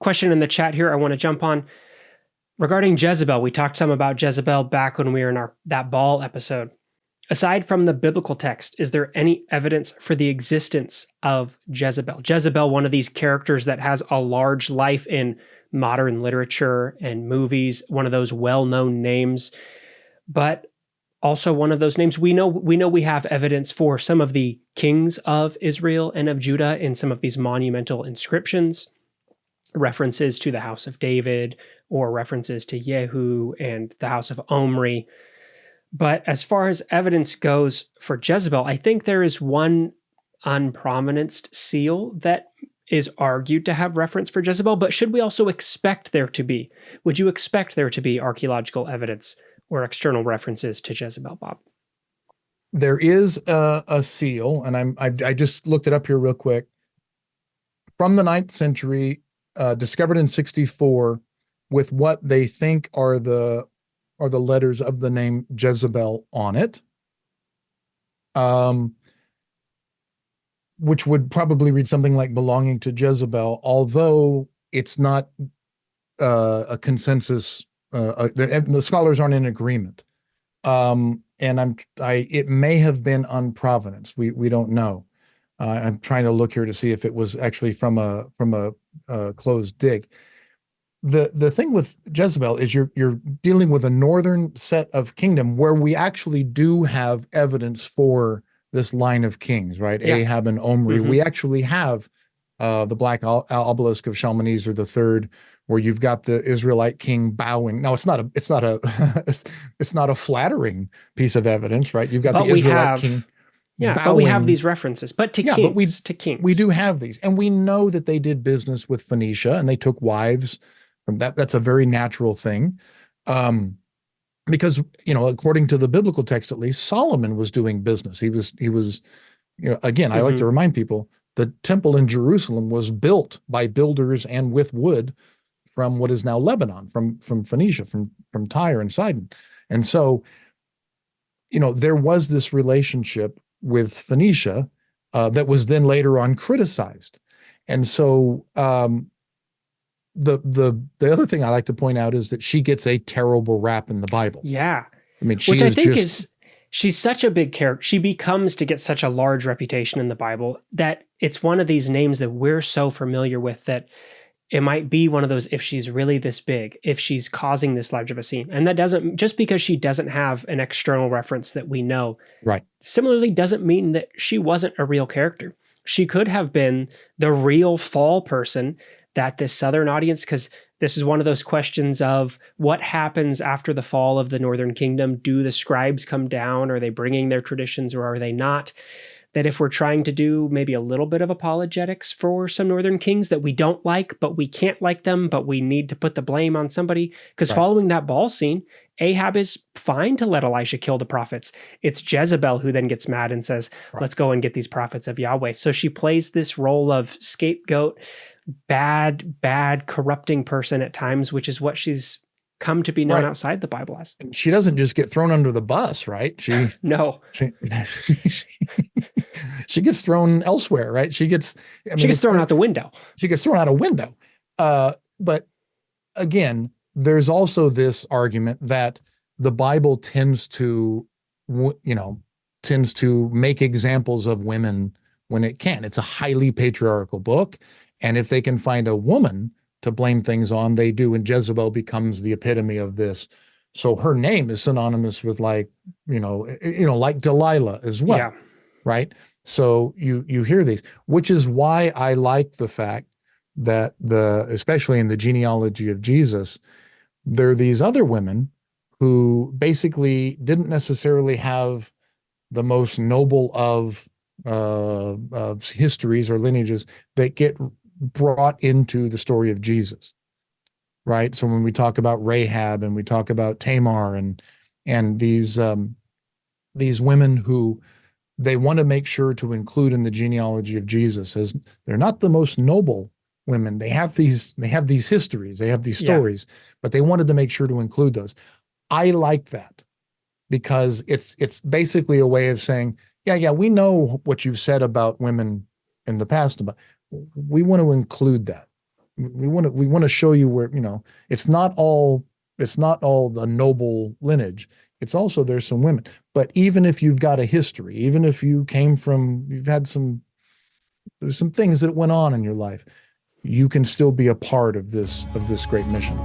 question in the chat here I want to jump on. Regarding Jezebel, we talked some about Jezebel back when we were in that ball episode. Aside from the biblical text, is there any evidence for the existence of Jezebel? Jezebel, one of these characters that has a large life in modern literature and movies, one of those well-known names, but also one of those names we know we have evidence for some of the kings of Israel and of Judah in some of these monumental inscriptions, references to the house of David or references to Yehu and the house of Omri. But as far as evidence goes for Jezebel, I think there is one unprovenanced seal that is argued to have reference for Jezebel, but should we also expect there to be? Would you expect there to be archaeological evidence or external references to Jezebel, Bob? There is a seal, and I just looked it up here real quick. From the 9th century, discovered in 64, with what they think are the letters of the name Jezebel on it, which would probably read something like belonging to Jezebel, although it's not a consensus. The scholars aren't in agreement. And it may have been on provenance. We don't know. I'm trying to look here to see if it was actually from a closed dig. The thing with Jezebel is you're dealing with a northern set of kingdom where we actually do have evidence for this line of kings, right? Yeah. Ahab and Omri. Mm-hmm. We actually have the black obelisk of Shalmaneser III, where you've got the Israelite king bowing. Now it's not a flattering piece of evidence, right? You've got the Israelite king. Yeah, bowing. But we have these references. But to kings, to kings. We do have these. And we know that they did business with Phoenicia and they took wives from that. That's a very natural thing. Because, according to the biblical text, at least, Solomon was doing business. He was, again, mm-hmm. I like to remind people, the temple in Jerusalem was built by builders and with wood from what is now Lebanon, from Phoenicia, from Tyre and Sidon. And so, there was this relationship with Phoenicia that was then later on criticized. And so the other thing I like to point out is that she gets a terrible rap in the Bible. Yeah. I mean, she's such a big character. She becomes to get such a large reputation in the Bible that it's one of these names that we're so familiar with that it might be one of those, if she's really this big, if she's causing this large of a scene. And that doesn't, just because she doesn't have an external reference that we know, right? Similarly, doesn't mean that she wasn't a real character. She could have been the real fall person that this southern audience, because this is one of those questions of what happens after the fall of the northern kingdom. Do the scribes come down? Are they bringing their traditions or are they not? That if we're trying to do maybe a little bit of apologetics for some northern kings that we don't like, but we can't like them, but we need to put the blame on somebody. Because following that ball scene, Ahab is fine to let Elisha kill the prophets. It's Jezebel who then gets mad and says, let's go and get these prophets of Yahweh. So she plays this role of scapegoat, bad, corrupting person at times, which is what she's come to be known outside the Bible as. She doesn't just get thrown under the bus, right? No. She gets thrown elsewhere, right? She gets thrown out the window. She gets thrown out a window. But again, there's also this argument that the Bible tends to make examples of women when it can. It's a highly patriarchal book. And if they can find a woman to blame things on, they do, and Jezebel becomes the epitome of this. So her name is synonymous with like Delilah as well, right? So you hear these, which is why I like the fact that especially in the genealogy of Jesus, there are these other women who basically didn't necessarily have the most noble of histories or lineages that get brought into the story of Jesus, right? So when we talk about Rahab and we talk about Tamar and these women who they want to make sure to include in the genealogy of Jesus, as they're not the most noble women. They have these histories, they have these stories, but they wanted to make sure to include those. I like that because it's basically a way of saying, we know what you've said about women in the past, but we want to include that we want to show you where, it's not all the noble lineage. It's also, there's some women. But even if you've got a history, even if you've had there's some things that went on in your life, you can still be a part of this great mission.